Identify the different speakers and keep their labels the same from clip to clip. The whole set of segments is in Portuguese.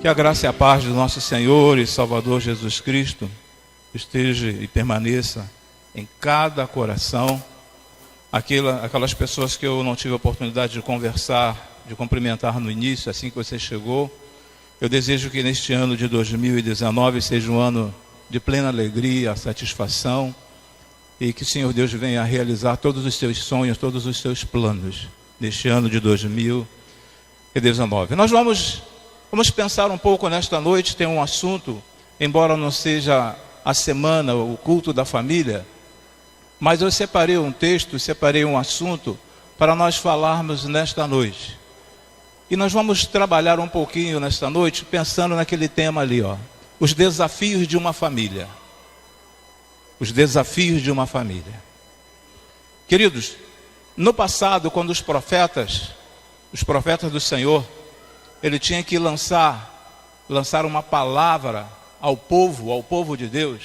Speaker 1: Que a graça e a paz do nosso Senhor e Salvador Jesus Cristo esteja e permaneça em cada coração. Aquelas pessoas que eu não tive a oportunidade de conversar, de cumprimentar no início, assim que você chegou. Eu desejo que neste ano de 2019 seja um ano de plena alegria, satisfação, e que o Senhor Deus venha a realizar todos os seus sonhos, todos os seus planos neste ano de 2019. Nós vamos pensar um pouco nesta noite. Tem um assunto, embora não seja a semana, o culto da família, mas eu separei um texto, separei um assunto para nós falarmos nesta noite. E nós vamos trabalhar um pouquinho nesta noite pensando naquele tema ali, os desafios de uma família. Os desafios de uma família. Queridos, no passado, quando os profetas do Senhor, ele tinha que lançar uma palavra ao povo de Deus.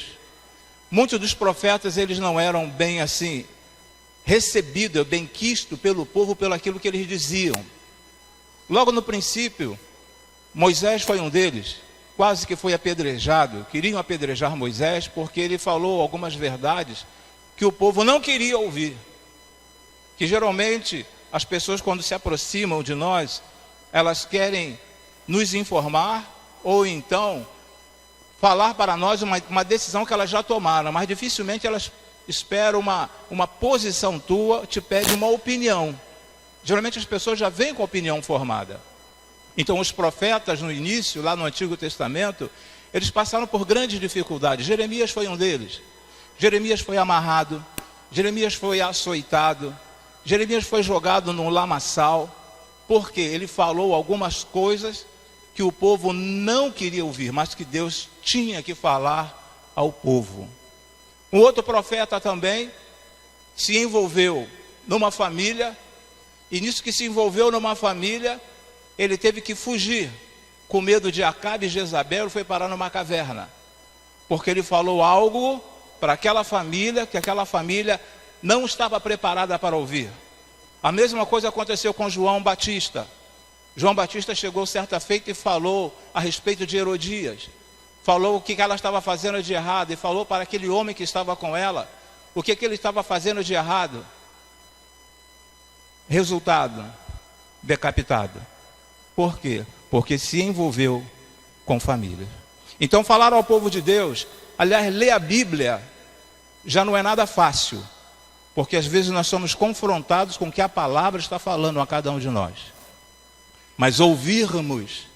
Speaker 1: Muitos dos profetas, eles não eram bem assim, recebidos, bem quistos pelo povo, pelo aquilo que eles diziam. Logo no princípio, Moisés foi um deles, quase que foi apedrejado. Queriam apedrejar Moisés porque ele falou algumas verdades que o povo não queria ouvir. Que geralmente as pessoas, quando se aproximam de nós, elas querem nos informar ou então falar para nós uma decisão que elas já tomaram, mas dificilmente elas esperam uma posição tua, te pedem uma opinião. Geralmente as pessoas já vêm com a opinião formada. Então os profetas no início, lá no Antigo Testamento, eles passaram por grandes dificuldades. Jeremias foi um deles. Jeremias foi amarrado, Jeremias foi açoitado, Jeremias foi jogado num lamaçal. Porque ele falou algumas coisas que o povo não queria ouvir, mas que Deus tinha que falar ao povo. Um outro profeta também se envolveu numa família, e nisso que se envolveu numa família, ele teve que fugir, com medo de Acabe e Jezabel, foi parar numa caverna. Porque ele falou algo para aquela família, que aquela família não estava preparada para ouvir. A mesma coisa aconteceu com João Batista. João Batista chegou certa feita e falou a respeito de Herodias. Falou o que ela estava fazendo de errado. E falou para aquele homem que estava com ela o que ele estava fazendo de errado. Resultado, decapitado. Por quê? Porque se envolveu com família. Então falar ao povo de Deus, aliás, ler a Bíblia, já não é nada fácil. Porque às vezes nós somos confrontados com o que a palavra está falando a cada um de nós. Mas ouvirmos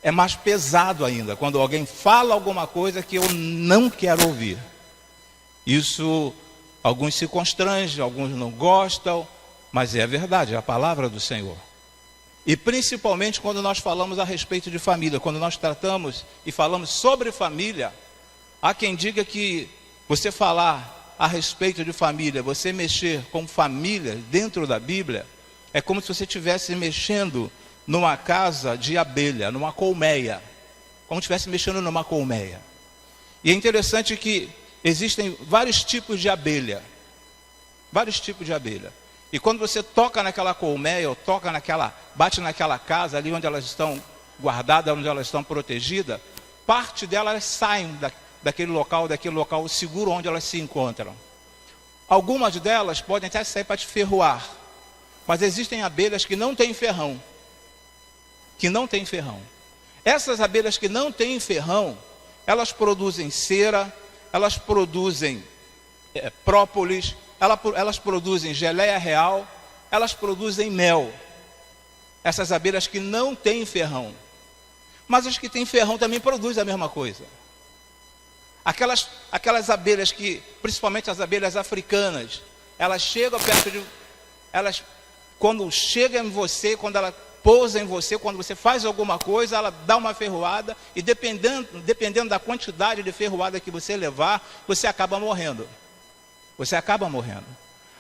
Speaker 1: é mais pesado ainda, quando alguém fala alguma coisa que eu não quero ouvir. Isso, alguns se constrangem, alguns não gostam, mas é a verdade, é a palavra do Senhor. E principalmente quando nós falamos a respeito de família, quando nós tratamos e falamos sobre família, há quem diga que você falar a respeito de família, você mexer com família dentro da Bíblia, é como se você estivesse mexendo numa casa de abelha, numa colmeia, como se estivesse mexendo numa colmeia. E é interessante que existem vários tipos de abelha, e quando você toca naquela colmeia, ou bate naquela casa ali onde elas estão guardadas, onde elas estão protegidas, parte delas saem daquele local seguro onde elas se encontram. Algumas delas podem até sair para te ferroar, mas existem abelhas que não têm ferrão. Essas abelhas que não têm ferrão, elas produzem cera, elas produzem própolis, elas produzem geleia real, elas produzem mel. Essas abelhas que não têm ferrão. Mas as que têm ferrão também produzem a mesma coisa. Aquelas abelhas que, principalmente as abelhas africanas, elas chegam perto de... Quando chega em você, quando ela pousa em você, quando você faz alguma coisa, ela dá uma ferroada, e dependendo da quantidade de ferroada que você levar, você acaba morrendo.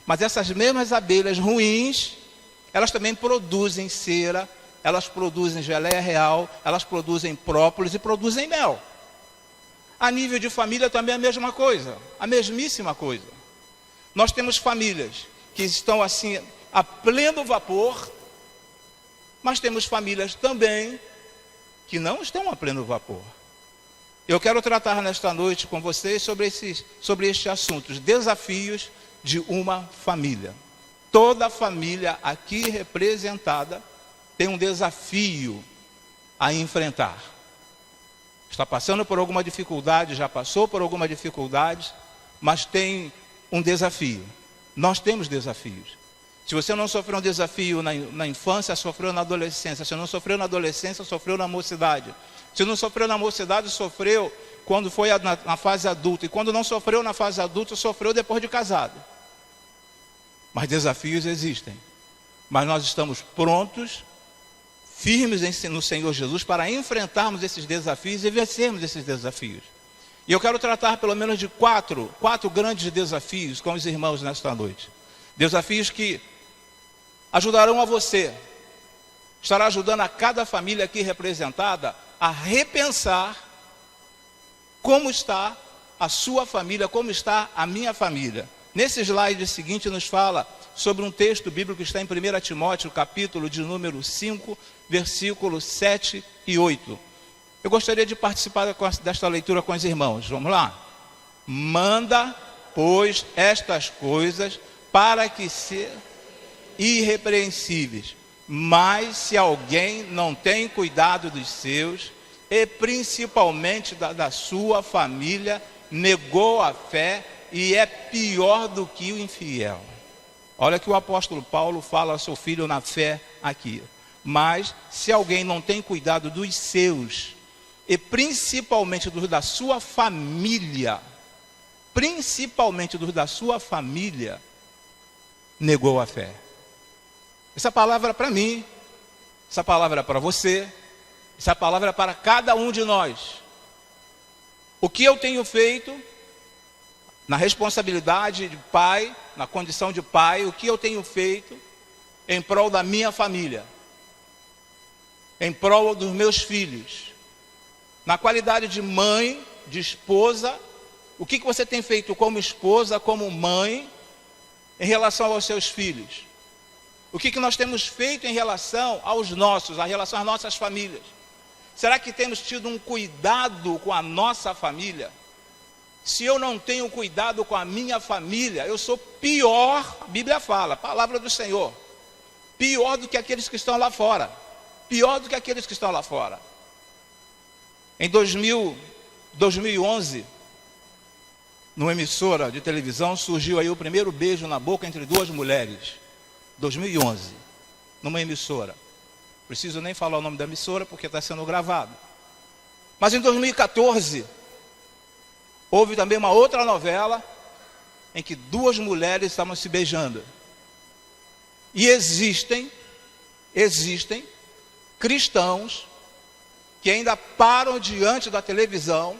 Speaker 1: Mas essas mesmas abelhas ruins, elas também produzem cera, elas produzem geleia real, elas produzem própolis e produzem mel. A nível de família também é a mesma coisa, a mesmíssima coisa. Nós temos famílias que estão assim a pleno vapor, mas temos famílias também que não estão a pleno vapor. Eu quero tratar nesta noite com vocês sobre este assunto, os desafios de uma família. Toda família aqui representada tem um desafio a enfrentar. Está passando por alguma dificuldade, já passou por alguma dificuldade, mas tem um desafio. Nós temos desafios. Se você não sofreu um desafio na infância, sofreu na adolescência. Se não sofreu na adolescência, sofreu na mocidade. Se não sofreu na mocidade, sofreu quando foi na fase adulta. E quando não sofreu na fase adulta, sofreu depois de casado. Mas desafios existem. Mas nós estamos prontos, firmes no Senhor Jesus, para enfrentarmos esses desafios e vencermos esses desafios. E eu quero tratar pelo menos de quatro grandes desafios com os irmãos nesta noite. Desafios que ajudarão a você, estará ajudando a cada família aqui representada a repensar como está a sua família, como está a minha família. Nesse slide seguinte nos fala sobre um texto bíblico que está em 1 Timóteo, capítulo de número 5, versículos 7 e 8. Eu gostaria de participar desta leitura com os irmãos. Vamos lá? Manda, pois, estas coisas para que sejam irrepreensíveis. Mas se alguém não tem cuidado dos seus, e principalmente da sua família, negou a fé e é pior do que o infiel. Olha que o apóstolo Paulo fala ao seu filho na fé aqui. Mas se alguém não tem cuidado dos seus, e principalmente dos da sua família, negou a fé. Essa palavra é para mim, essa palavra é para você, essa palavra é para cada um de nós. O que eu tenho feito na responsabilidade de pai, na condição de pai, o que eu tenho feito em prol da minha família, em prol dos meus filhos, na qualidade de mãe, de esposa, o que você tem feito como esposa, como mãe, em relação aos seus filhos? O que nós temos feito em relação aos nossos, em relação às nossas famílias? Será que temos tido um cuidado com a nossa família? Se eu não tenho cuidado com a minha família, eu sou pior, a Bíblia fala, a palavra do Senhor, pior do que aqueles que estão lá fora. Pior do que aqueles que estão lá fora. Em 2011, numa emissora de televisão, surgiu aí o primeiro beijo na boca entre duas mulheres. 2011, numa emissora. Preciso nem falar o nome da emissora porque está sendo gravado. Mas em 2014, houve também uma outra novela em que duas mulheres estavam se beijando. E existem cristãos que ainda param diante da televisão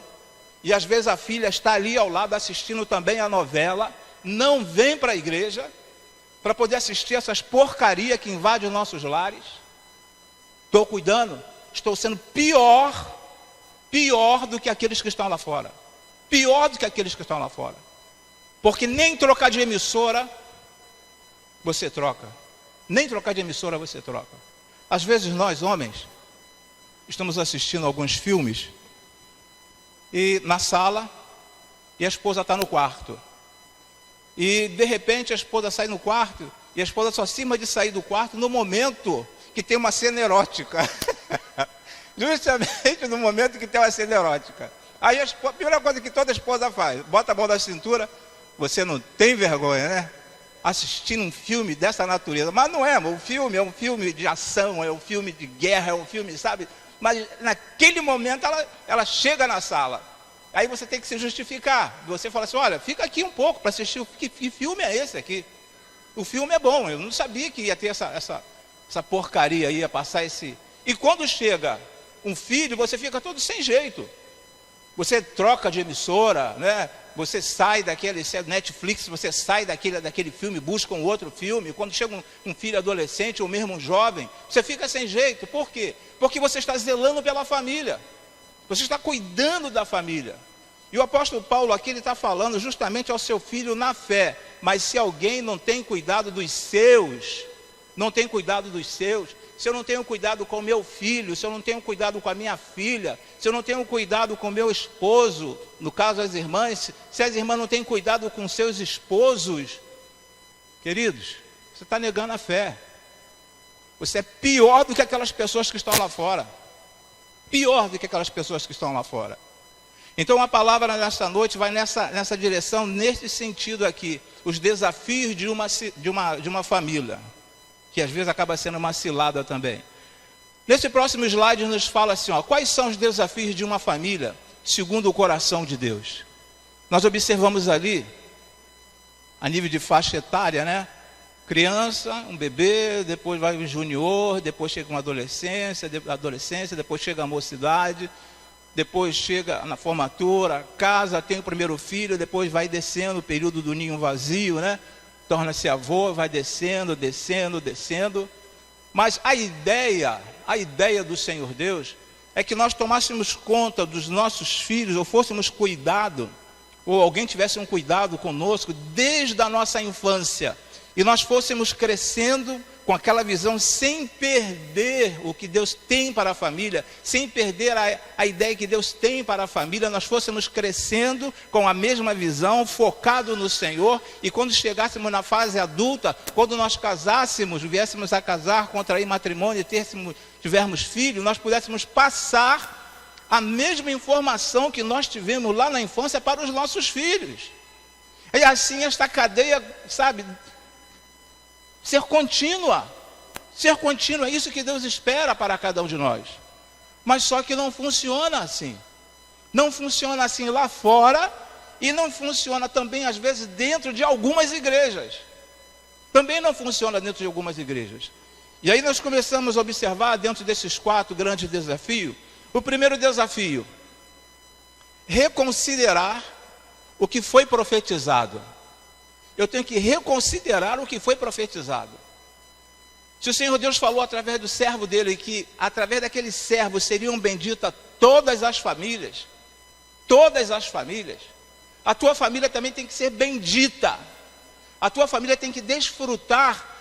Speaker 1: e às vezes a filha está ali ao lado assistindo também a novela, não vem para a igreja para poder assistir essas porcarias que invadem os nossos lares. Estou cuidando, estou sendo pior do que aqueles que estão lá fora. Pior do que aqueles que estão lá fora. Porque nem trocar de emissora você troca. Nem trocar de emissora você troca. Às vezes nós, homens, estamos assistindo alguns filmes e na sala e a esposa está no quarto. E de repente a esposa sai no quarto e a esposa só cima de sair do quarto no momento que tem uma cena erótica. Justamente no momento que tem uma cena erótica. Aí a primeira coisa que toda esposa faz, bota a mão na cintura. Você não tem vergonha, né? Assistindo um filme dessa natureza. Mas não é, o filme é um filme de ação, é um filme de guerra, é um filme, sabe? Mas naquele momento ela chega na sala. Aí você tem que se justificar. Você fala assim, olha, fica aqui um pouco para assistir. Que filme é esse aqui? O filme é bom, eu não sabia que ia ter essa porcaria, ia passar esse... E quando chega um filho, você fica todo sem jeito. Você troca de emissora, né? Você sai daquele Netflix, você sai daquele filme, busca um outro filme. Quando chega um filho adolescente ou mesmo um jovem, você fica sem jeito. Por quê? Porque você está zelando pela família. Você está cuidando da família. E o apóstolo Paulo aqui, ele está falando justamente ao seu filho na fé. Mas se alguém não tem cuidado dos seus, se eu não tenho cuidado com o meu filho, se eu não tenho cuidado com a minha filha, se eu não tenho cuidado com o meu esposo, no caso as irmãs, se as irmãs não têm cuidado com seus esposos, queridos, você está negando a fé. Você é pior do que aquelas pessoas que estão lá fora. Pior do que aquelas pessoas que estão lá fora. Então a palavra nesta noite vai nessa direção, nesse sentido aqui. Os desafios de uma família, que às vezes acaba sendo uma cilada também. Nesse próximo slide nos fala assim, quais são os desafios de uma família segundo o coração de Deus. Nós observamos ali, a nível de faixa etária, né? Criança, um bebê, depois vai o junior, depois chega uma adolescência, depois chega a mocidade, depois chega na formatura, casa, tem o primeiro filho, depois vai descendo o período do ninho vazio, né? Torna-se avô, vai descendo. Mas a ideia do Senhor Deus é que nós tomássemos conta dos nossos filhos, ou fôssemos cuidado, ou alguém tivesse um cuidado conosco desde a nossa infância, e nós fôssemos crescendo com aquela visão, sem perder o que Deus tem para a família, sem perder a ideia que Deus tem para a família, nós fôssemos crescendo com a mesma visão, focado no Senhor, e quando chegássemos na fase adulta, quando nós casássemos, viéssemos a casar, contrair matrimônio e tivermos filhos, nós pudéssemos passar a mesma informação que nós tivemos lá na infância para os nossos filhos. E assim esta cadeia, ser contínua, é isso que Deus espera para cada um de nós. Mas só que não funciona assim. Não funciona assim lá fora, e não funciona também às vezes dentro de algumas igrejas. Também não funciona dentro de algumas igrejas. E aí nós começamos a observar dentro desses 4 grandes desafios. O primeiro desafio, reconsiderar o que foi profetizado. Eu tenho que reconsiderar o que foi profetizado. Se o Senhor Deus falou através do servo dele, que através daquele servo seriam benditas todas as famílias, a tua família também tem que ser bendita. A tua família tem que desfrutar,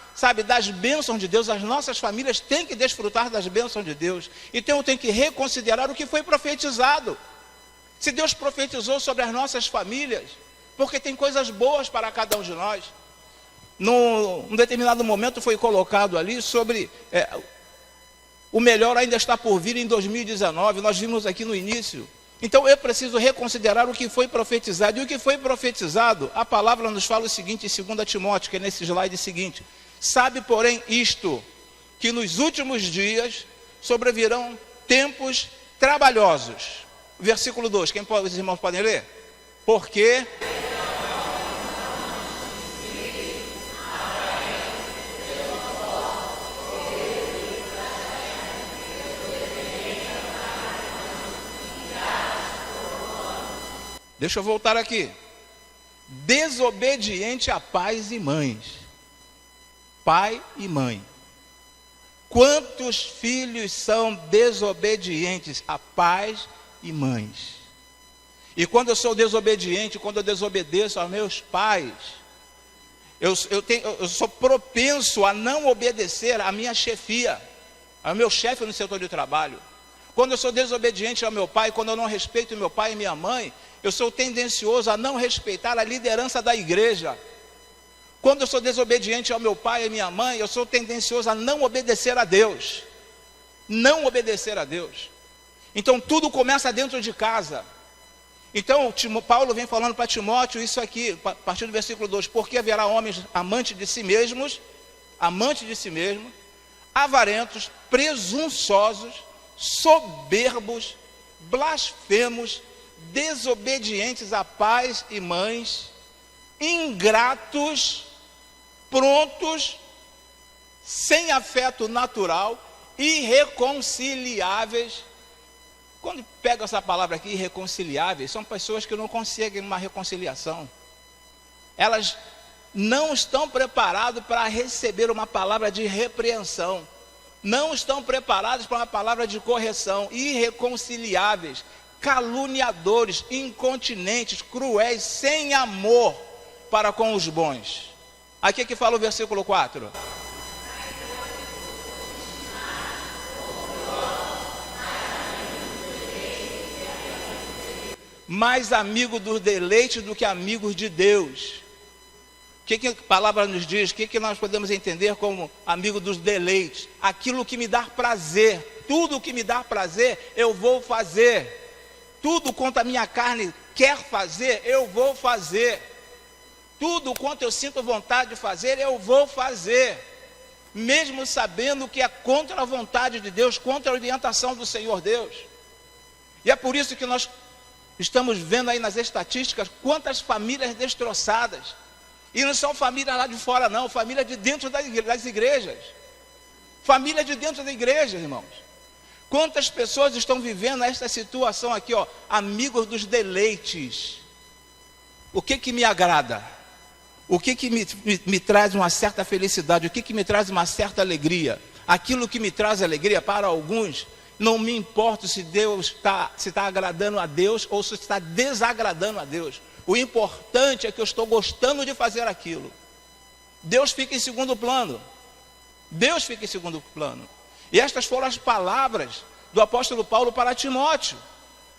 Speaker 1: das bênçãos de Deus. As nossas famílias têm que desfrutar das bênçãos de Deus. Então eu tenho que reconsiderar o que foi profetizado. Se Deus profetizou sobre as nossas famílias, porque tem coisas boas para cada um de nós. Num determinado momento foi colocado ali sobre o melhor ainda está por vir em 2019, nós vimos aqui no início. Então eu preciso reconsiderar o que foi profetizado. E o que foi profetizado, a palavra nos fala o seguinte em 2 Timóteo, que é nesse slide seguinte: sabe, porém, isto, que nos últimos dias sobrevirão tempos trabalhosos. Versículo 2, os irmãos podem ler? Porque deixa eu voltar aqui. Desobediente a pais e mães. Pai e mãe. Quantos filhos são desobedientes a pais e mães? E quando eu sou desobediente, quando eu desobedeço aos meus pais, eu sou propenso a não obedecer à minha chefia, ao meu chefe no setor de trabalho. Quando eu sou desobediente ao meu pai, quando eu não respeito meu pai e minha mãe, eu sou tendencioso a não respeitar a liderança da igreja. Quando eu sou desobediente ao meu pai e minha mãe, eu sou tendencioso a não obedecer a Deus. Não obedecer a Deus. Então tudo começa dentro de casa. Então Paulo vem falando para Timóteo isso aqui, a partir do versículo 2: porque haverá homens amantes de si mesmos, avarentos, presunçosos, soberbos, blasfemos, desobedientes a pais e mães, ingratos, prontos, sem afeto natural, irreconciliáveis. Quando pega essa palavra aqui, irreconciliáveis, são pessoas que não conseguem uma reconciliação. Elas não estão preparadas para receber uma palavra de repreensão. Não estão preparados para uma palavra de correção. Irreconciliáveis, caluniadores, incontinentes, cruéis, sem amor para com os bons. Aqui é que fala o versículo 4. Mais amigo dos deleites do que amigos de Deus. O que a palavra nos diz? O que nós podemos entender como amigo dos deleites? Aquilo que me dá prazer. Tudo que me dá prazer, eu vou fazer. Tudo quanto a minha carne quer fazer, eu vou fazer. Tudo quanto eu sinto vontade de fazer, eu vou fazer. Mesmo sabendo que é contra a vontade de Deus, contra a orientação do Senhor Deus. E é por isso que nós estamos vendo aí nas estatísticas quantas famílias destroçadas. E não são famílias lá de fora não, família de dentro das igrejas. Família de dentro da igreja, irmãos. Quantas pessoas estão vivendo esta situação aqui, ó, amigos dos deleites. O que me agrada? O que me traz uma certa felicidade? O que me traz uma certa alegria? Aquilo que me traz alegria para alguns, não me importa se Deus está agradando a Deus ou se está desagradando a Deus. O importante é que eu estou gostando de fazer aquilo. Deus fica em segundo plano. Deus fica em segundo plano. E estas foram as palavras do apóstolo Paulo para Timóteo.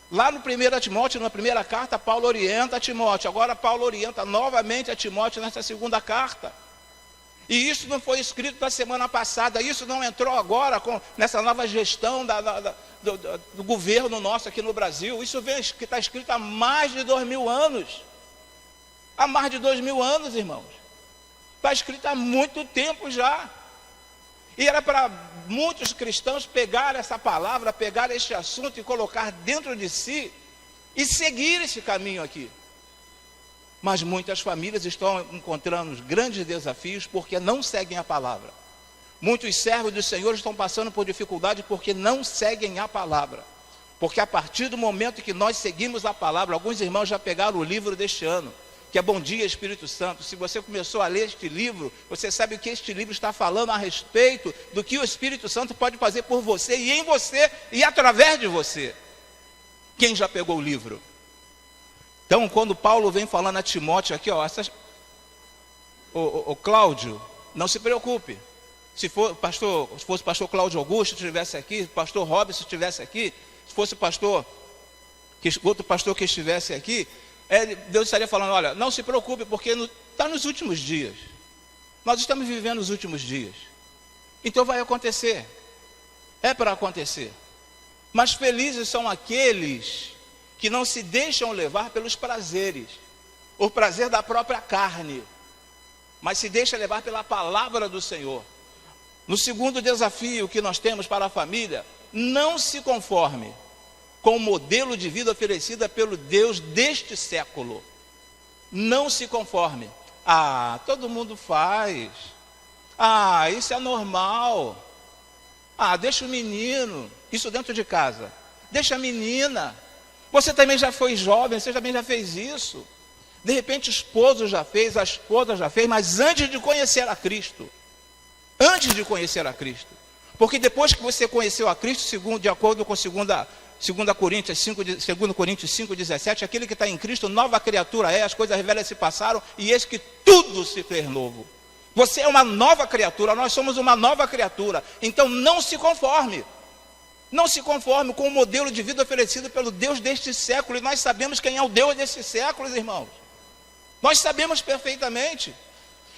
Speaker 1: Lá no 1 Timóteo, na primeira carta, Paulo orienta a Timóteo. Agora Paulo orienta novamente a Timóteo nessa segunda carta. E isso não foi escrito na semana passada. Isso não entrou agora nessa nova gestão do governo nosso aqui no Brasil. Isso está escrito há mais de 2000 anos. Há mais de 2000 anos, irmãos. Está escrito há muito tempo já. E era para muitos cristãos pegar essa palavra, pegar este assunto e colocar dentro de si e seguir esse caminho aqui. Mas muitas famílias estão encontrando grandes desafios porque não seguem a palavra. Muitos servos do Senhor estão passando por dificuldade porque não seguem a palavra. Porque a partir do momento que nós seguimos a palavra, alguns irmãos já pegaram o livro deste ano, que é Bom Dia Espírito Santo. Se você começou a ler este livro, você sabe o que este livro está falando a respeito do que o Espírito Santo pode fazer por você e em você e através de você. Quem já pegou o livro? Então, quando Paulo vem falando a Timóteo aqui, ó, o Cláudio, não se preocupe. Se fosse pastor Cláudio Augusto estivesse aqui, pastor Robson estivesse aqui, se fosse outro pastor que estivesse aqui, Deus estaria falando, olha, não se preocupe, porque está nos últimos dias. Nós estamos vivendo os últimos dias. Então vai acontecer. É para acontecer. Mas felizes são aqueles que não se deixam levar pelos prazeres, o prazer da própria carne, mas se deixa levar pela palavra do Senhor. No segundo desafio que nós temos para a família, não se conforme com o modelo de vida oferecida pelo Deus deste século. Não se conforme. Todo mundo faz. Isso é normal. Deixa o menino. Isso dentro de casa. Deixa a menina. Você também já foi jovem, você também já fez isso. De repente o esposo já fez, a esposa já fez, mas antes de conhecer a Cristo. Antes de conhecer a Cristo. Porque depois que você conheceu a Cristo, de acordo com 2 Coríntios 5,17, aquele que está em Cristo, nova criatura é, as coisas velhas se passaram, e eis que tudo se fez novo. Você é uma nova criatura, nós somos uma nova criatura. Então não se conforme. Não se conforme com o modelo de vida oferecido pelo Deus deste século. E nós sabemos quem é o Deus destes séculos, irmãos. Nós sabemos perfeitamente.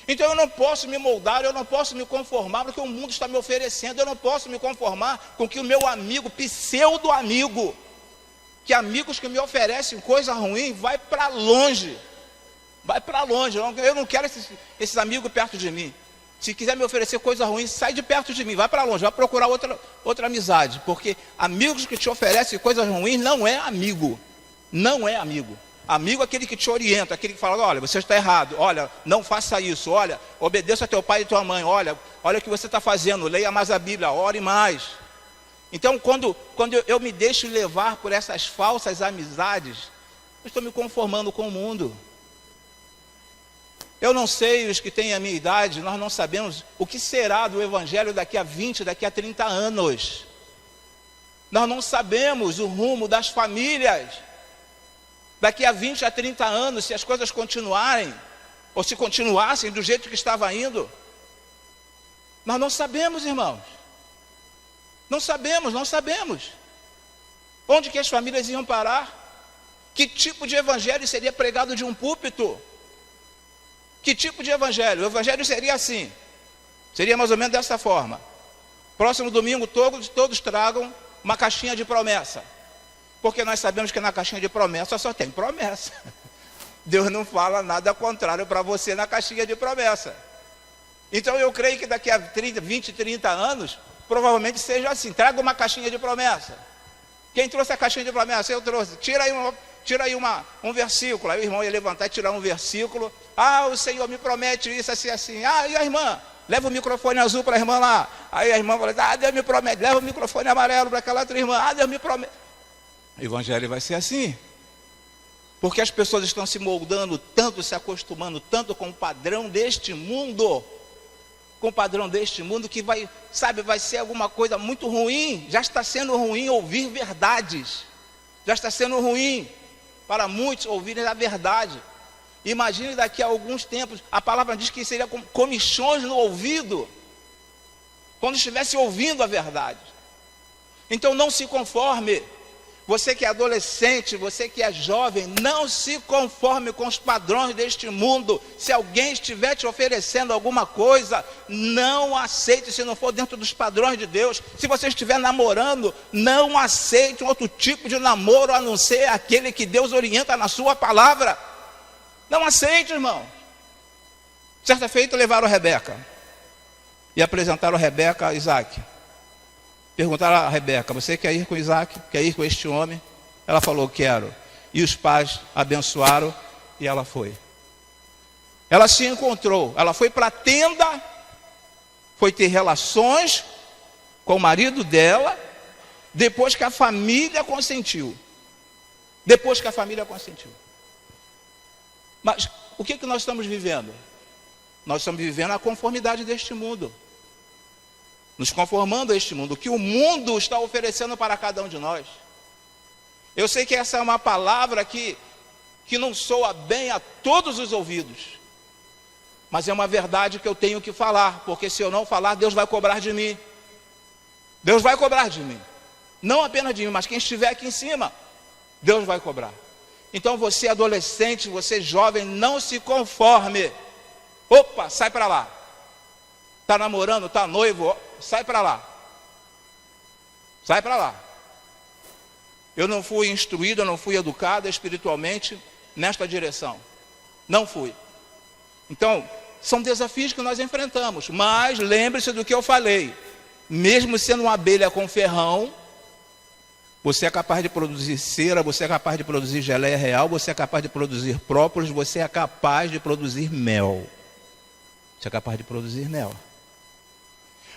Speaker 1: Então eu não posso me moldar, eu não posso me conformar com o que o mundo está me oferecendo. Eu não posso me conformar com que o meu amigo, pseudo-amigo, que amigos que me oferecem coisa ruim, vai para longe. Vai para longe. Eu não quero esses amigos perto de mim. Se quiser me oferecer coisa ruim, sai de perto de mim, vai para longe, vai procurar outra amizade. Porque amigos que te oferecem coisas ruins não é amigo. Não é amigo. Amigo é aquele que te orienta, aquele que fala, olha, você está errado, olha, não faça isso, olha, obedeça a teu pai e tua mãe, olha o que você está fazendo, leia mais a Bíblia, ore mais.
Speaker 2: Então, quando eu me deixo levar por essas falsas amizades, eu estou me conformando com o mundo. Eu não sei, os que têm a minha idade, nós não sabemos o que será do Evangelho daqui a 20, daqui a 30 anos. Nós não sabemos o rumo das famílias. Daqui a 20 a 30 anos, se as coisas continuarem, ou se continuassem do jeito que estava indo. Nós não sabemos, irmãos. Não sabemos. Onde que as famílias iam parar? Que tipo de evangelho seria pregado de um púlpito? Que tipo de evangelho? O evangelho seria assim. Seria mais ou menos dessa forma. Próximo domingo todos tragam uma caixinha de promessa. Porque nós sabemos que na caixinha de promessa só tem promessa. Deus não fala nada contrário para você na caixinha de promessa. Então eu creio que daqui a 20, 30 anos, provavelmente seja assim. Traga uma caixinha de promessa. Quem trouxe a caixinha de promessa? Eu trouxe. Tira aí um versículo. Aí o irmão ia levantar e tirar um versículo. Ah, o Senhor me promete isso, assim, assim. Ah, e a irmã? Leva o microfone azul para a irmã lá. Aí a irmã fala, ah, Deus me promete. Leva o microfone amarelo para aquela outra irmã. Ah, Deus me promete. O evangelho vai ser assim. Porque as pessoas estão se moldando tanto, se acostumando tanto com o padrão deste mundo. Com o padrão deste mundo que vai ser alguma coisa muito ruim. Já está sendo ruim ouvir verdades. Já está sendo ruim para muitos ouvirem a verdade. Imagine daqui a alguns tempos, a palavra diz que seria como comichões no ouvido, quando estivesse ouvindo a verdade. Então não se conforme. Você que é adolescente, você que é jovem, não se conforme com os padrões deste mundo. Se alguém estiver te oferecendo alguma coisa, não aceite se não for dentro dos padrões de Deus. Se você estiver namorando, não aceite um outro tipo de namoro, a não ser aquele que Deus orienta na sua palavra. Não aceite, irmão. Certa feita levaram a Rebeca e apresentaram a Rebeca a Isaac. Perguntaram a Rebeca, você quer ir com Isaac? Quer ir com este homem? Ela falou, quero. E os pais abençoaram e ela foi. Ela se encontrou, ela foi para a tenda, foi ter relações com o marido dela, depois que a família consentiu. Mas o que nós estamos vivendo? Nós estamos vivendo a conformidade deste mundo. Nos conformando a este mundo, o que o mundo está oferecendo para cada um de nós. Eu sei que essa é uma palavra que não soa bem a todos os ouvidos, mas é uma verdade que eu tenho que falar, porque se eu não falar, Deus vai cobrar de mim. Deus vai cobrar de mim. Não apenas de mim, mas quem estiver aqui em cima, Deus vai cobrar. Então você adolescente, você jovem, não se conforme. Opa, sai para lá. Está namorando, está noivo, sai para lá. Sai para lá. Eu não fui instruído, eu não fui educado espiritualmente nesta direção. Não fui. Então, são desafios que nós enfrentamos. Mas lembre-se do que eu falei. Mesmo sendo uma abelha com ferrão, você é capaz de produzir cera, você é capaz de produzir geleia real, você é capaz de produzir própolis, você é capaz de produzir mel. Você é capaz de produzir mel.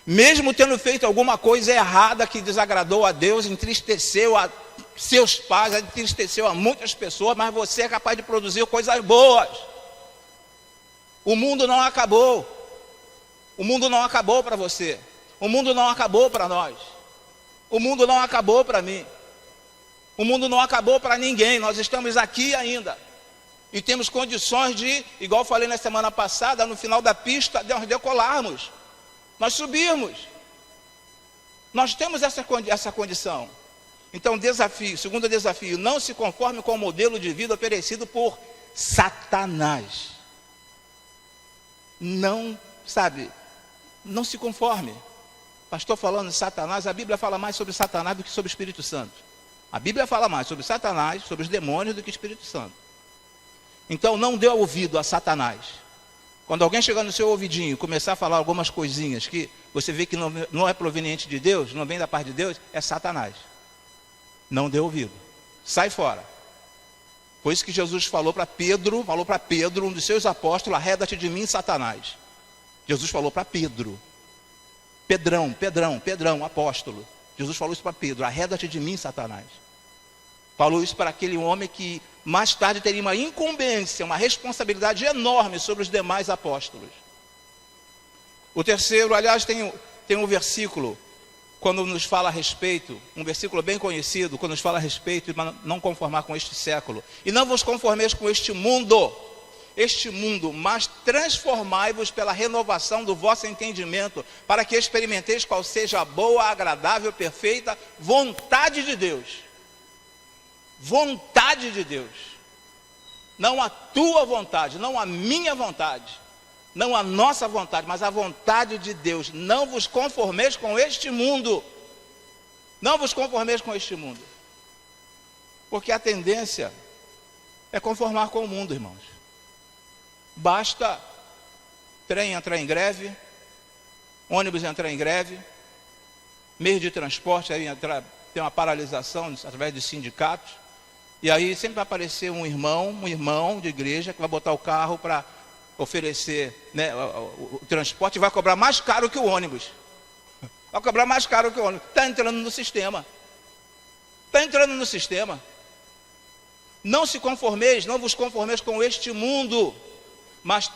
Speaker 2: Mesmo tendo feito alguma coisa errada que desagradou a Deus, entristeceu a seus pais, entristeceu a muitas pessoas, mas você é capaz de produzir coisas boas. O mundo não acabou. O mundo não acabou para você. O mundo não acabou para nós. O mundo não acabou para mim. O mundo não acabou para ninguém. Nós estamos aqui ainda. E temos condições de, igual falei na semana passada, no final da pista, nós decolarmos. Nós subirmos. Nós temos essa condição. Então, segundo desafio, não se conforme com o modelo de vida oferecido por Satanás. Não se conforme. Pastor falando de Satanás, a Bíblia fala mais sobre Satanás do que sobre o Espírito Santo. A Bíblia fala mais sobre Satanás, sobre os demônios do que o Espírito Santo. Então, não dê ouvido a Satanás. Quando alguém chegar no seu ouvidinho e começar a falar algumas coisinhas que você vê que não é proveniente de Deus, não vem da parte de Deus, é Satanás. Não dê ouvido. Sai fora. Foi isso que Jesus falou para Pedro, um dos seus apóstolos, arreda-te de mim, Satanás. Jesus falou para Pedro. Pedrão, apóstolo. Jesus falou isso para Pedro: arreda-te de mim, Satanás. Falou isso para aquele homem que mais tarde teria uma incumbência, uma responsabilidade enorme sobre os demais apóstolos. O terceiro, aliás, tem um versículo, quando nos fala a respeito, um versículo bem conhecido, quando nos fala a respeito de não conformar com este século. E não vos conformeis com este mundo, mas transformai-vos pela renovação do vosso entendimento, para que experimenteis qual seja a boa, agradável, perfeita vontade de Deus. Vontade de Deus. Não a tua vontade, não a minha vontade, não a nossa vontade, mas a vontade de Deus. Não vos conformeis com este mundo. Não vos conformeis com este mundo. Porque a tendência é conformar com o mundo, irmãos. Basta trem entrar em greve, ônibus entrar em greve, meio de transporte aí tem uma paralisação através de sindicatos, e aí sempre vai aparecer um irmão de igreja que vai botar o carro para oferecer, né, o transporte, e vai cobrar mais caro que o ônibus. Vai cobrar mais caro que o ônibus. Está entrando no sistema. Está entrando no sistema. Não vos conformeis com este mundo, mas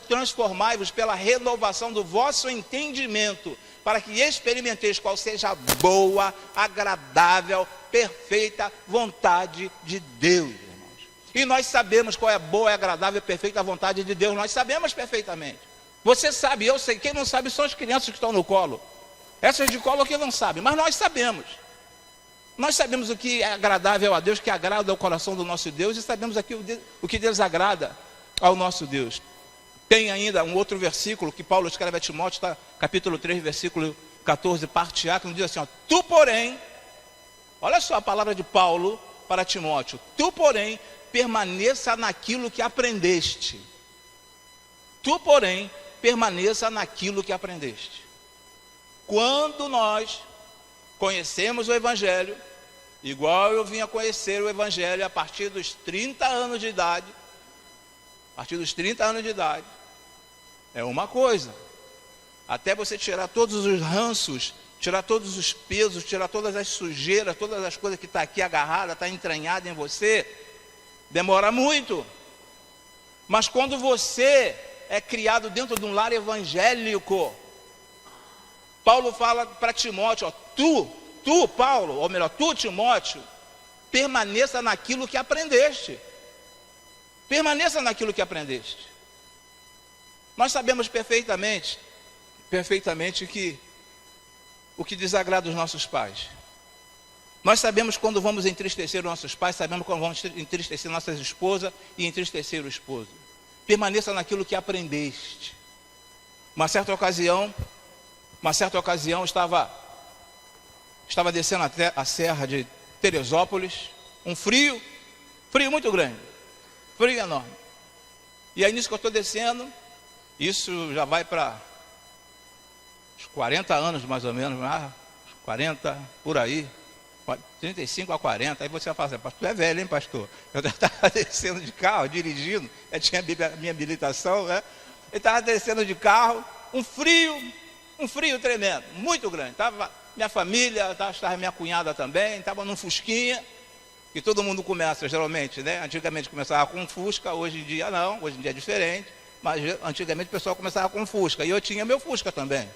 Speaker 2: transformai-vos pela renovação do vosso entendimento, para que experimenteis qual seja a boa, agradável, perfeita vontade de Deus, irmãos. E nós sabemos qual é a boa, agradável e perfeita vontade de Deus. Nós sabemos perfeitamente. Você sabe, eu sei. Quem não sabe são as crianças que estão no colo. Essas de colo que não sabem, mas nós sabemos. Nós sabemos o que é agradável a Deus, que agrada ao coração do nosso Deus, e sabemos aqui o que desagrada ao nosso Deus. Tem ainda um outro versículo que Paulo escreve a Timóteo, tá? Capítulo 3, versículo 14, parte A, que nos diz assim, ó: tu, porém, olha só a palavra de Paulo para Timóteo: tu, porém, permaneça naquilo que aprendeste. Tu, porém, permaneça naquilo que aprendeste. Quando nós conhecemos o Evangelho, igual eu vim a conhecer o Evangelho a partir dos 30 anos de idade, é uma coisa. Até você tirar todos os ranços, tirar todos os pesos, tirar todas as sujeiras, todas as coisas que estão aqui agarradas, está entranhada em você, demora muito. Mas quando você é criado dentro de um lar evangélico, Paulo fala para Timóteo, ó, tu, Paulo, ou melhor, tu, Timóteo, permaneça naquilo que aprendeste. Permaneça naquilo que aprendeste. Nós sabemos perfeitamente que o que desagrada os nossos pais. Nós sabemos quando vamos entristecer os nossos pais, sabemos quando vamos entristecer nossas esposas e entristecer o esposo. Permaneça naquilo que aprendeste. Uma certa ocasião estava descendo até a serra de Teresópolis, um frio muito grande, frio enorme. E aí nisso que eu estou descendo, isso já vai para uns 40 anos mais ou menos, 40 por aí, 35 a 40, aí você vai falar assim, pastor, é velho, hein, pastor? Eu estava descendo de carro, dirigindo, eu tinha minha habilitação, né? Eu estava descendo de carro, um frio tremendo, muito grande. Estava minha família, estava minha cunhada também, estava num fusquinha, que todo mundo começa geralmente, né? Antigamente começava com um Fusca, hoje em dia não, hoje em dia é diferente, mas antigamente o pessoal começava com um Fusca, e eu tinha meu Fusca também.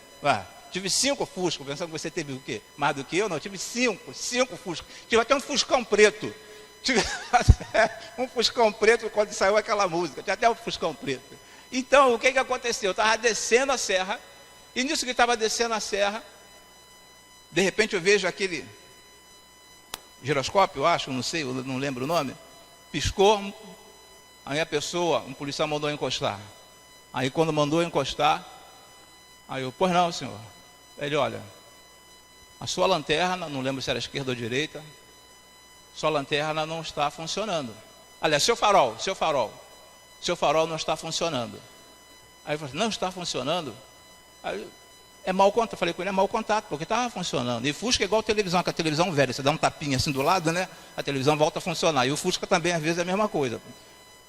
Speaker 2: Tive 5 Fuscas, pensando que você teve o quê? Mais do que eu? Não, tive 5 Fuscas. Tive até um Fuscão preto. Tive um Fuscão preto quando saiu aquela música, tinha até um Fuscão preto. Então, o que aconteceu? Eu estava descendo a serra, e nisso que estava descendo a serra, de repente eu vejo aquele giroscópio, eu acho, não sei, eu não lembro o nome, piscou, aí a pessoa, um policial mandou encostar. Aí quando mandou encostar, aí eu, pois não, senhor. Ele, olha, a sua lanterna, não lembro se era esquerda ou direita, sua lanterna não está funcionando. Aliás, seu farol não está funcionando. Aí eu falei, não está funcionando? Aí, é mau contato, eu falei com ele, é mau contato, porque estava funcionando. E Fusca é igual televisão, que a televisão velha, você dá um tapinha assim do lado, né? A televisão volta a funcionar. E o Fusca também, às vezes, é a mesma coisa.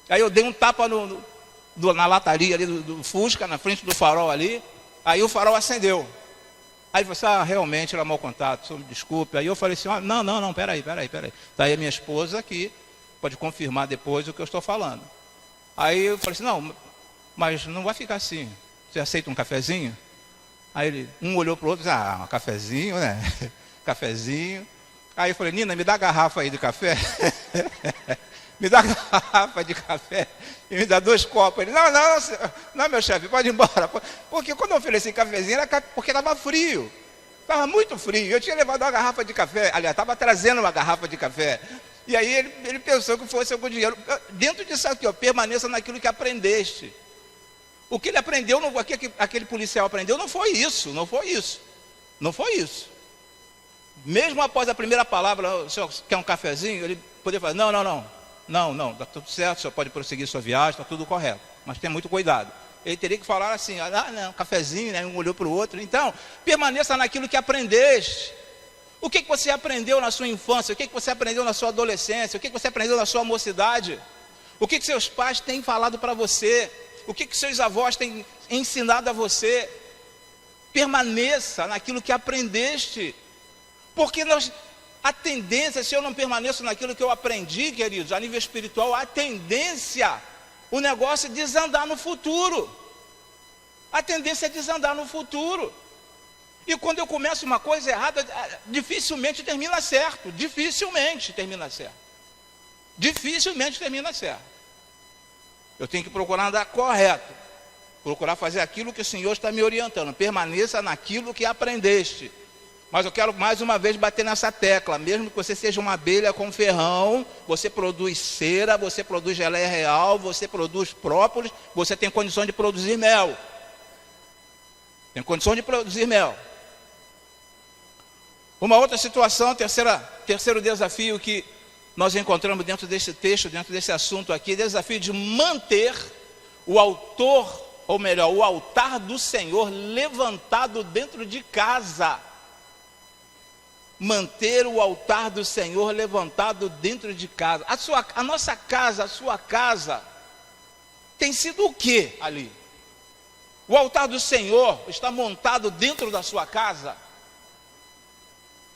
Speaker 2: Aí eu dei um tapa na lataria ali do Fusca, na frente do farol ali, aí o farol acendeu. Aí ele falou assim, realmente era mau contato, me desculpe. Aí eu falei assim, não, peraí. Está aí a minha esposa aqui, pode confirmar depois o que eu estou falando. Aí eu falei assim, não, mas não vai ficar assim. Você aceita um cafezinho? Aí um olhou para o outro e disse, um cafezinho, né? Cafezinho. Aí eu falei, Nina, me dá a garrafa aí de café. Me dá a garrafa de café e me dá 2 copos. Ele, não, meu chefe, pode ir embora. Porque quando eu ofereci cafezinho, era porque estava frio. Estava muito frio. Eu tinha levado uma garrafa de café. Aliás, estava trazendo uma garrafa de café. E aí ele pensou que fosse algum dinheiro. Dentro disso aqui, permaneça naquilo que aprendeste. O que ele aprendeu, aquele policial aprendeu, não foi isso. Mesmo após a primeira palavra, o senhor quer um cafezinho? Ele poderia falar, não, está tudo certo, o senhor pode prosseguir sua viagem, está tudo correto. Mas tenha muito cuidado. Ele teria que falar assim, não, cafezinho, né? Um olhou para o outro. Então, permaneça naquilo que aprendeste. O que você aprendeu na sua infância? O que você aprendeu na sua adolescência? O que você aprendeu na sua mocidade? O que seus pais têm falado para você? O que seus avós têm ensinado a você? Permaneça naquilo que aprendeste. Porque a tendência, se eu não permaneço naquilo que eu aprendi, queridos, a nível espiritual, a tendência, o negócio é desandar no futuro. A tendência é desandar no futuro. E quando eu começo uma coisa errada, dificilmente termina certo. Eu tenho que procurar andar correto. Procurar fazer aquilo que o Senhor está me orientando. Permaneça naquilo que aprendeste. Mas eu quero mais uma vez bater nessa tecla. Mesmo que você seja uma abelha com ferrão, você produz cera, você produz geleia real, você produz própolis, você tem condição de produzir mel. Uma outra situação, terceiro desafio que nós encontramos dentro desse texto, dentro desse assunto aqui, desafio de manter o altar do Senhor levantado dentro de casa. Manter o altar do Senhor levantado dentro de casa. A nossa casa, a sua casa, tem sido o que ali? O altar do Senhor está montado dentro da sua casa?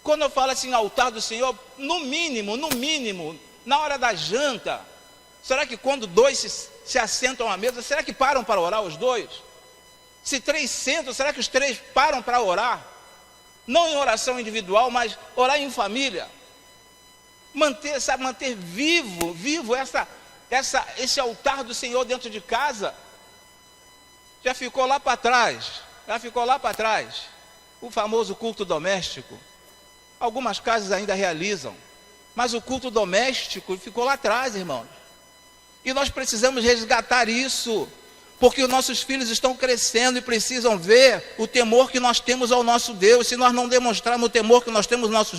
Speaker 2: Quando eu falo assim, altar do Senhor, no mínimo, na hora da janta, será que quando 2 se assentam à mesa, será que param para orar os 2? Se 3 sentam, será que os 3 param para orar? Não em oração individual, mas orar em família. Manter vivo esse altar do Senhor dentro de casa. Já ficou lá para trás. O famoso culto doméstico. Algumas casas ainda realizam. Mas o culto doméstico ficou lá atrás, irmãos. E nós precisamos resgatar isso. Porque os nossos filhos estão crescendo e precisam ver o temor que nós temos ao nosso Deus. Se nós não demonstrarmos o temor que nós temos ao nosso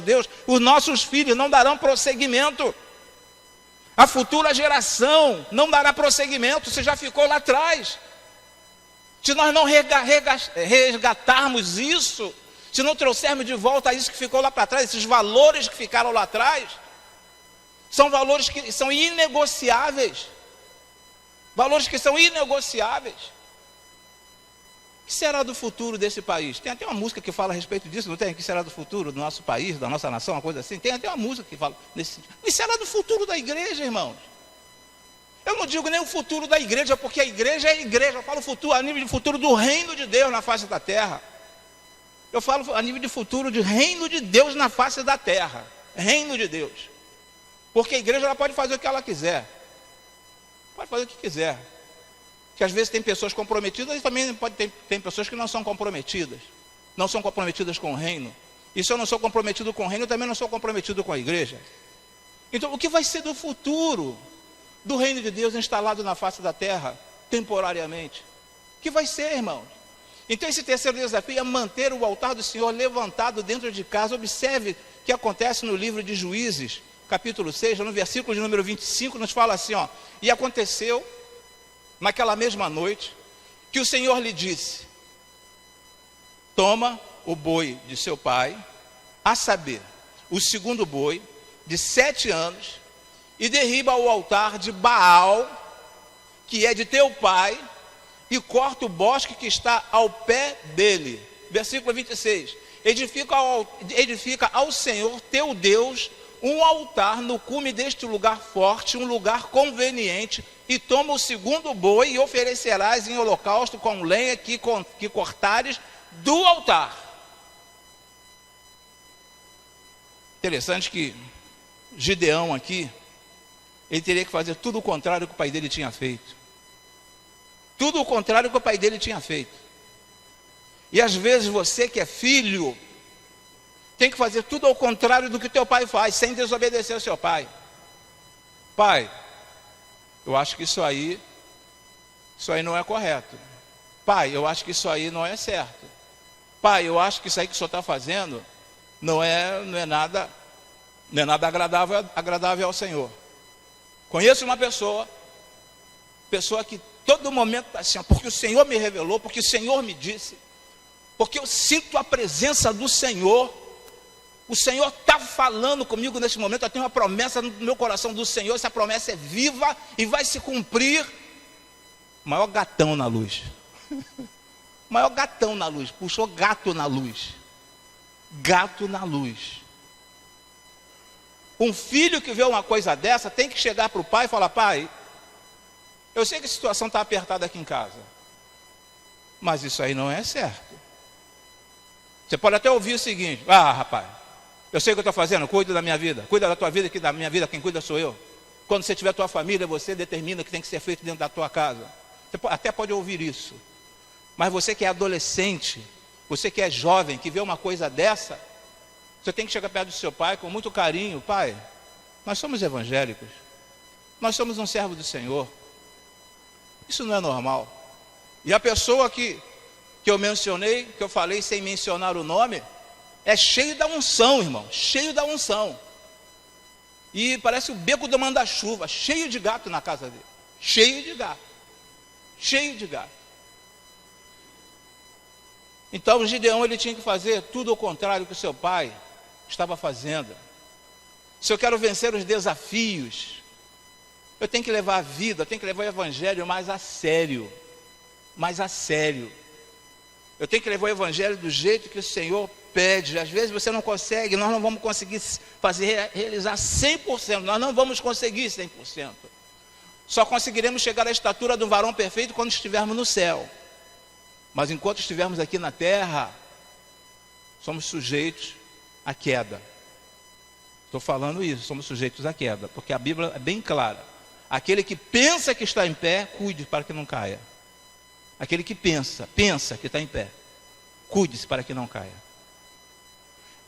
Speaker 2: Deus, os nossos filhos não darão prosseguimento. A futura geração não dará prosseguimento, você já ficou lá atrás. Se nós não resgatarmos isso, se não trouxermos de volta isso que ficou lá para trás, esses valores que ficaram lá atrás, são valores que são inegociáveis. O que será do futuro desse país? Tem até uma música que fala a respeito disso, não tem? O que será do futuro do nosso país, da nossa nação, uma coisa assim? Tem até uma música que fala nesse sentido. O que será do futuro da igreja, irmãos? Eu não digo nem o futuro da igreja, porque a igreja é a igreja. Eu falo futuro a nível de futuro do reino de Deus na face da terra. Eu falo a nível de futuro de reino de Deus na face da terra. Reino de Deus. Porque a igreja ela pode fazer o que ela quiser. Pode fazer o que quiser. Que às vezes tem pessoas comprometidas e também tem pessoas que não são comprometidas. Não são comprometidas com o reino. E se eu não sou comprometido com o reino, eu também não sou comprometido com a igreja. Então, o que vai ser do futuro do reino de Deus instalado na face da terra, temporariamente? O que vai ser, irmãos? Então, esse terceiro desafio é manter o altar do Senhor levantado dentro de casa. Observe o que acontece no livro de Juízes, capítulo 6, no versículo de número 25, nos fala assim, ó. E aconteceu, naquela mesma noite, que o Senhor lhe disse: toma o boi de seu pai, a saber, o segundo boi, de 7 anos, e derriba o altar de Baal, que é de teu pai, e corta o bosque que está ao pé dele. versículo 26. Edifica ao Senhor teu Deus um altar no cume deste lugar forte, um lugar conveniente, e toma o segundo boi e oferecerás em holocausto com lenha que cortares do altar. Interessante que Gideão aqui, ele teria que fazer tudo o contrário que o pai dele tinha feito. Tudo o contrário que o pai dele tinha feito. E às vezes você que é filho, tem que fazer tudo ao contrário do que teu pai faz, sem desobedecer ao seu pai. Pai, eu acho que isso aí não é correto. Pai, eu acho que isso aí não é certo. Pai, eu acho que isso aí que o senhor está fazendo não é nada agradável ao Senhor. Conheço uma pessoa que todo momento está assim, porque o Senhor me revelou, porque o Senhor me disse, porque eu sinto a presença do Senhor. O Senhor está falando comigo nesse momento. Eu tenho uma promessa no meu coração do Senhor. Essa promessa é viva e vai se cumprir. Maior gatão na luz. Maior gatão na luz. Puxou gato na luz. Gato na luz. Um filho que vê uma coisa dessa tem que chegar para o pai e falar: pai, eu sei que a situação está apertada aqui em casa, mas isso aí não é certo. Você pode até ouvir o seguinte: ah, rapaz, eu sei o que eu estou fazendo, cuida da minha vida, cuida da tua vida, que da minha vida quem cuida sou eu. Quando você tiver tua família, você determina o que tem que ser feito dentro da tua casa. Você até pode ouvir isso. Mas você que é adolescente, você que é jovem, que vê uma coisa dessa, você tem que chegar perto do seu pai com muito carinho: pai, nós somos evangélicos, nós somos um servo do Senhor, isso não é normal. E a pessoa que eu mencionei, que eu falei sem mencionar o nome, é cheio da unção, irmão, cheio da unção. E parece o beco do manda-chuva, cheio de gato na casa dele, cheio de gato, cheio de gato. Então o Gideão, ele tinha que fazer tudo o contrário que o seu pai estava fazendo. Se eu quero vencer os desafios, eu tenho que levar a vida, eu tenho que levar o evangelho mais a sério, mais a sério. Eu tenho que levar o evangelho do jeito que o Senhor pede. Às vezes você não consegue, nós não vamos conseguir realizar 100%, nós não vamos conseguir 100%. Só conseguiremos chegar à estatura do varão perfeito quando estivermos no céu. Mas enquanto estivermos aqui na terra, somos sujeitos à queda. Estou falando isso, somos sujeitos à queda, porque a Bíblia é bem clara: aquele que pensa que está em pé, cuide para que não caia. Aquele que pensa que está em pé, cuide-se para que não caia.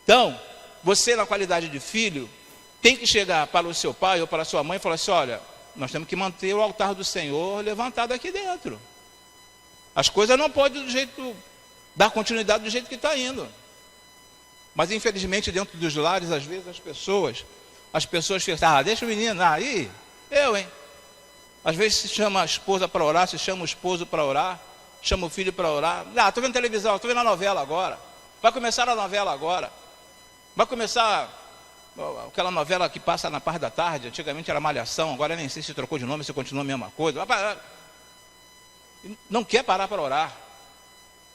Speaker 2: Então, você, na qualidade de filho, tem que chegar para o seu pai ou para a sua mãe e falar assim: olha, nós temos que manter o altar do Senhor levantado aqui dentro. As coisas não podem dar continuidade do jeito que está indo. Mas infelizmente dentro dos lares, às vezes as pessoas ficam: deixa o menino, aí, hein? Às vezes se chama a esposa para orar, se chama o esposo para orar, chama o filho para orar. Estou vendo televisão, estou vendo a novela agora. Vai começar a novela agora. Vai começar aquela novela que passa na parte da tarde. Antigamente era Malhação, agora nem sei se trocou de nome, se continua a mesma coisa. Não quer parar para orar.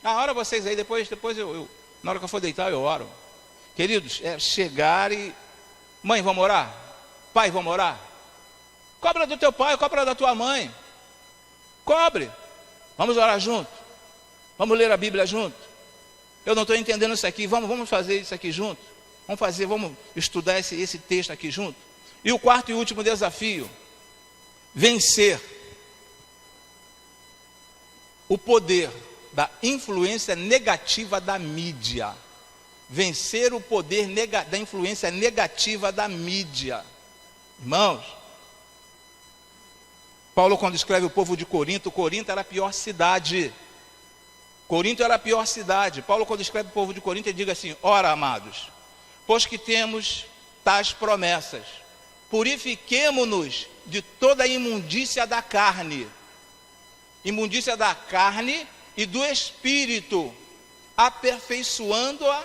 Speaker 2: Ora vocês aí, depois eu, na hora que eu for deitar, eu oro. Queridos, é chegar e: mãe, vamos orar? Pai, vamos orar? Cobra do teu pai, cobra da tua mãe. Cobre. Vamos orar junto. Vamos ler a Bíblia junto. Eu não estou entendendo isso aqui, vamos fazer isso aqui junto. Vamos estudar esse texto aqui junto. E o quarto e último desafio: vencer o poder da influência negativa da mídia. Vencer o poder da influência negativa da mídia. Irmãos, Paulo, quando escreve o povo de Corinto era a pior cidade. Corinto era a pior cidade. Paulo, quando escreve o povo de Corinto, ele diz assim: ora, amados, pois que temos tais promessas, purifiquemo-nos de toda a imundícia da carne e do espírito, aperfeiçoando a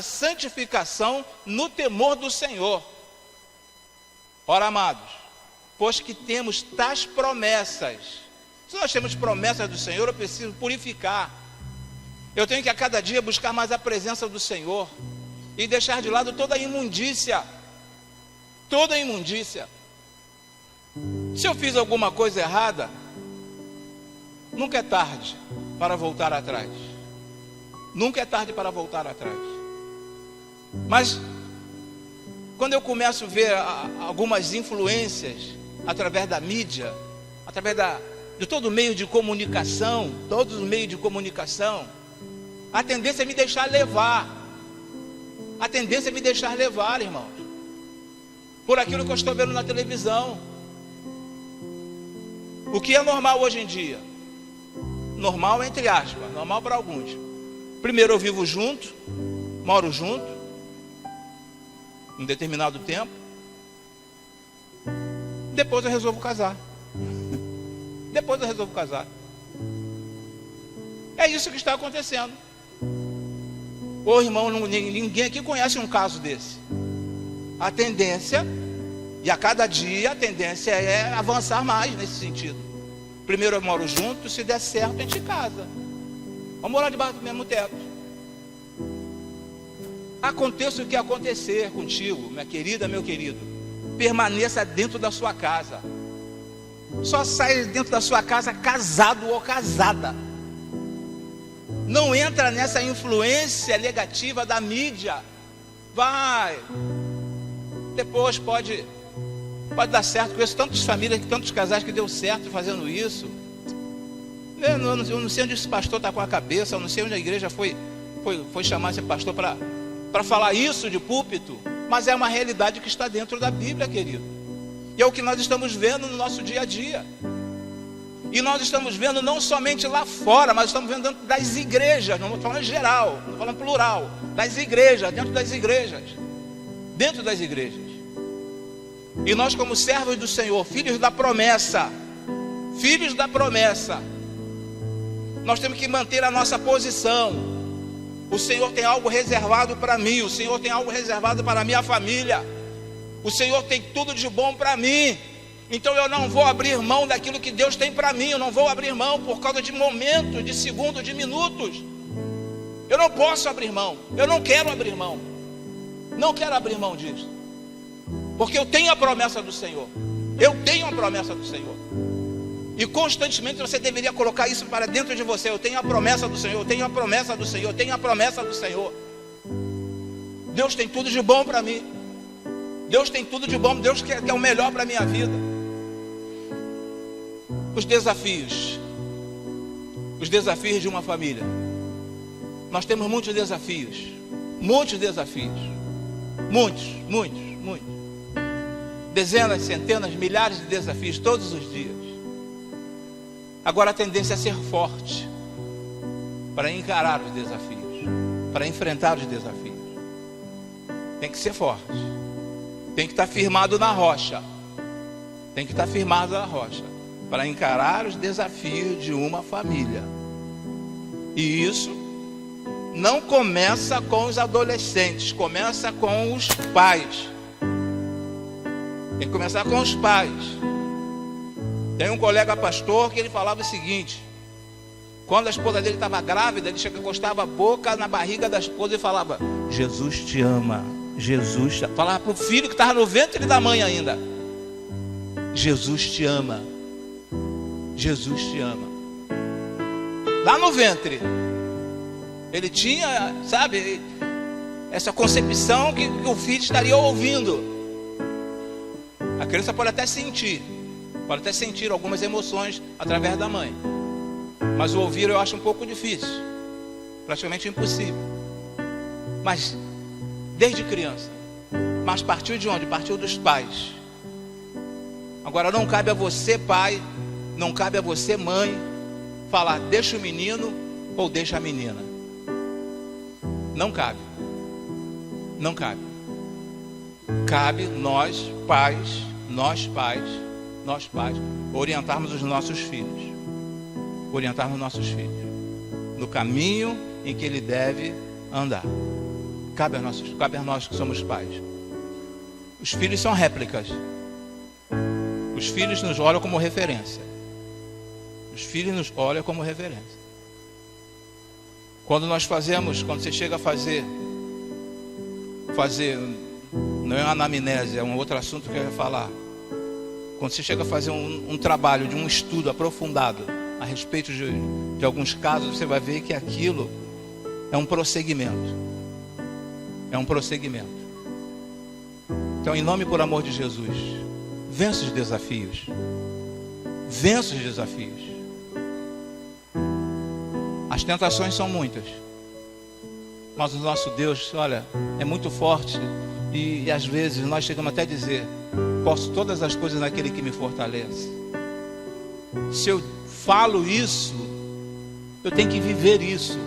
Speaker 2: santificação no temor do Senhor. Ora, amados, pois que temos tais promessas. Se nós temos promessas do Senhor, eu preciso purificar. Eu tenho que a cada dia buscar mais a presença do Senhor e deixar de lado toda a imundícia. Toda a imundícia. Se eu fiz alguma coisa errada, nunca é tarde para voltar atrás. Nunca é tarde para voltar atrás. Mas quando eu começo a ver algumas influências através da mídia, através de todo o meio de comunicação, todos os meios de comunicação, a tendência é me deixar levar. A tendência é me deixar levar, irmãos, por aquilo que eu estou vendo na televisão. O que é normal hoje em dia? Normal entre aspas, normal para alguns. Primeiro eu vivo junto, moro junto, um determinado tempo. Depois eu resolvo casar. Depois eu resolvo casar. É isso que está acontecendo. Ô irmão, ninguém aqui conhece um caso desse. A tendência, e a cada dia a tendência é avançar mais nesse sentido. Primeiro eu moro junto, se der certo a gente casa. Vamos morar debaixo do mesmo teto. Aconteça o que acontecer contigo, minha querida, meu querido, permaneça dentro da sua casa. Só sai dentro da sua casa casado ou casada. Não entra nessa influência negativa da mídia. Vai. Depois pode dar certo. Conheço tantas famílias, tantos casais que deu certo fazendo isso. Eu não sei onde esse pastor está com a cabeça. Eu não sei onde a igreja foi chamar esse pastor para falar isso de púlpito. Mas é uma realidade que está dentro da Bíblia, querido. E é o que nós estamos vendo no nosso dia a dia. E nós estamos vendo não somente lá fora, mas estamos vendo dentro das igrejas. Não estou falando geral, não estou falando plural. Das igrejas, dentro das igrejas. Dentro das igrejas. E nós, como servos do Senhor, filhos da promessa, nós temos que manter a nossa posição. O Senhor tem algo reservado para mim, o Senhor tem algo reservado para a minha família. O Senhor tem tudo de bom para mim. Então eu não vou abrir mão daquilo que Deus tem para mim. Eu não vou abrir mão por causa de momentos, de segundos, de minutos. Eu não posso abrir mão. Eu não quero abrir mão. Não quero abrir mão disso. Porque eu tenho a promessa do Senhor. Eu tenho a promessa do Senhor. E constantemente você deveria colocar isso para dentro de você. Eu tenho a promessa do Senhor. Eu tenho a promessa do Senhor. Eu tenho a promessa do Senhor. Deus tem tudo de bom para mim. Deus tem tudo de bom. Deus quer o melhor para a minha vida. Os desafios de uma família. Nós temos muitos desafios. Muitos. Dezenas, centenas, milhares de desafios todos os dias. Agora a tendência é ser forte para encarar os desafios, para enfrentar os desafios. Tem que ser forte. Tem que estar firmado na rocha. Tem que estar firmado na rocha para encarar os desafios de uma família. E isso não começa com os adolescentes, começa com os pais. Tem que começar com os pais. Tem um colega pastor que ele falava o seguinte: quando a esposa dele estava grávida, ele encostava a boca na barriga da esposa e falava: Jesus te ama, Jesus te ama. Falava para o filho que estava no ventre da mãe ainda: Jesus te ama, Jesus te ama. Lá no ventre ele tinha, sabe, essa concepção que o filho estaria ouvindo. A criança pode até sentir algumas emoções através da mãe, mas o ouvir eu acho um pouco difícil, praticamente impossível. Mas desde criança. Mas partiu de onde? Partiu dos pais. Agora não cabe a você, pai, não cabe a você, mãe, falar deixa o menino ou deixa a menina. Não cabe. Não cabe. Cabe nós pais, orientarmos os nossos filhos. Orientarmos nossos filhos no caminho em que ele deve andar. Cabe a nós que somos pais. Os filhos são réplicas. Os filhos nos olham como referência. Os filhos nos olham como referência. Quando você chega a fazer, não é uma anamnese, é um outro assunto que eu ia falar. Quando você chega a fazer um trabalho de um estudo aprofundado a respeito de alguns casos, você vai ver que aquilo é um prosseguimento. É um prosseguimento. Então, em nome e por amor de Jesus, vença os desafios. Vença os desafios. As tentações são muitas, mas o nosso Deus, olha, é muito forte. E às vezes nós chegamos até a dizer: posso todas as coisas naquele que me fortalece. Se eu falo isso, eu tenho que viver isso.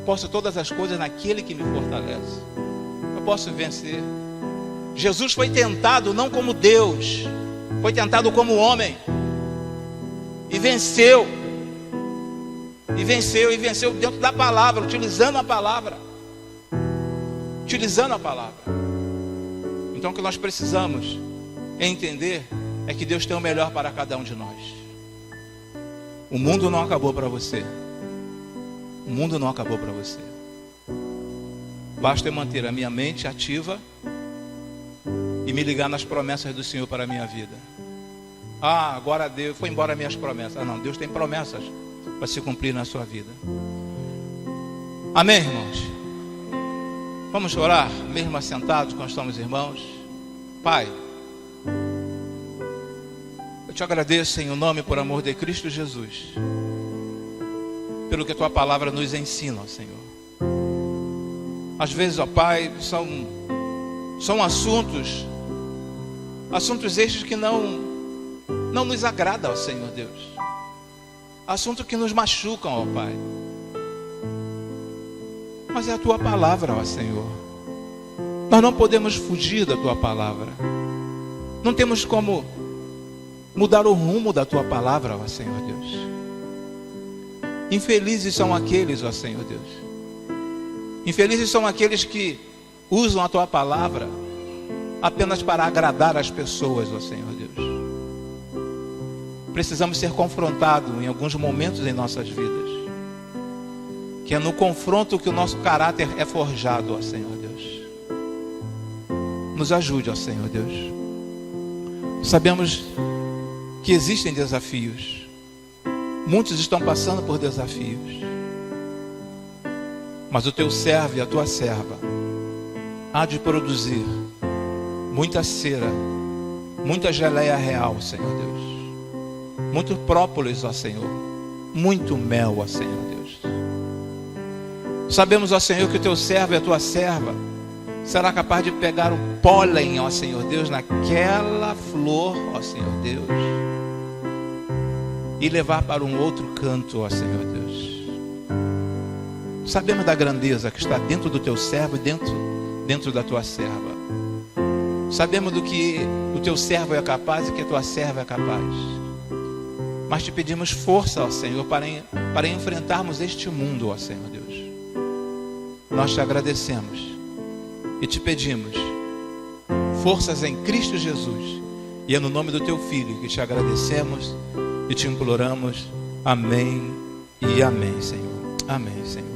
Speaker 2: Posso todas as coisas naquele que me fortalece. Eu posso vencer. Jesus foi tentado não como Deus, foi tentado como homem. E venceu. E venceu, e venceu dentro da palavra, utilizando a palavra. Utilizando a palavra. Então o que nós precisamos entender é que Deus tem o melhor para cada um de nós. O mundo não acabou para você. O mundo não acabou para você. Basta eu manter a minha mente ativa e me ligar nas promessas do Senhor para a minha vida. Ah, agora Deus foi embora minhas promessas. Ah, não, Deus tem promessas para se cumprir na sua vida. Amém, irmãos? Vamos orar, mesmo assentados, quando estamos irmãos. Pai, eu te agradeço em o nome, por amor de Cristo Jesus, pelo que a tua palavra nos ensina, Senhor. Às vezes, ó Pai, são assuntos estes que não nos agradam, ó Senhor Deus. Assuntos que nos machucam, ó Pai. Mas é a tua palavra, ó Senhor. Nós não podemos fugir da tua palavra. Não temos como mudar o rumo da tua palavra, ó Senhor Deus. Infelizes são aqueles, ó Senhor Deus. Infelizes são aqueles que usam a tua palavra apenas para agradar as pessoas, ó Senhor Deus. Precisamos ser confrontados em alguns momentos em nossas vidas. Que é no confronto que o nosso caráter é forjado, ó Senhor Deus. Nos ajude, ó Senhor Deus. Sabemos que existem desafios. Muitos estão passando por desafios. Mas o teu servo e a tua serva há de produzir muita cera, muita geleia real, Senhor Deus. Muito própolis, ó Senhor. Muito mel, ó Senhor Deus. Sabemos, ó Senhor, que o teu servo e a tua serva será capaz de pegar o pólen, ó Senhor Deus, naquela flor, ó Senhor Deus, e levar para um outro canto, ó Senhor Deus. Sabemos da grandeza que está dentro do teu servo e dentro da tua serva. Sabemos do que o teu servo é capaz e que a tua serva é capaz. Mas te pedimos força, ó Senhor, para enfrentarmos este mundo, ó Senhor Deus. Nós te agradecemos e te pedimos forças em Cristo Jesus. E é no nome do teu Filho que te agradecemos e te imploramos. Amém e amém, Senhor. Amém, Senhor.